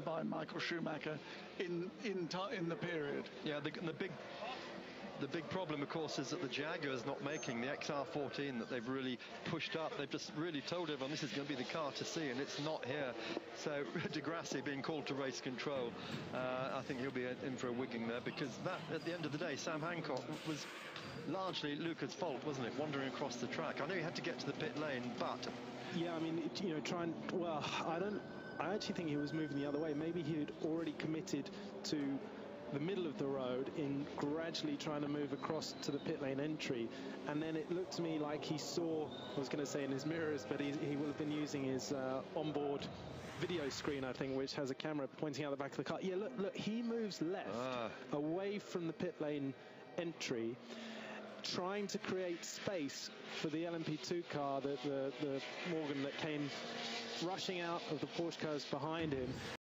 by Michael Schumacher in the period. Yeah, the big problem, of course, is that the Jaguar's not making the XR14 that they've really pushed up. They've just really told everyone this is going to be the car to see, and it's not here. So Di Grassi being called to race control, I think he'll be in for a wigging there, because that, at the end of the day, Sam Hancock was largely Luca's fault, wasn't it, wandering across the track. I know he had to get to the pit lane, but... Yeah, I mean, I actually think he was moving the other way. Maybe he had already committed to the middle of the road in gradually trying to move across to the pit lane entry, and then it looked to me like he saw, I was going to say in his mirrors, but he will have been using his onboard video screen, I think, which has a camera pointing out the back of the car. Yeah, look, he moves left away from the pit lane entry, trying to create space for the LMP2 car, the Morgan that came rushing out of the Porsche cars behind him.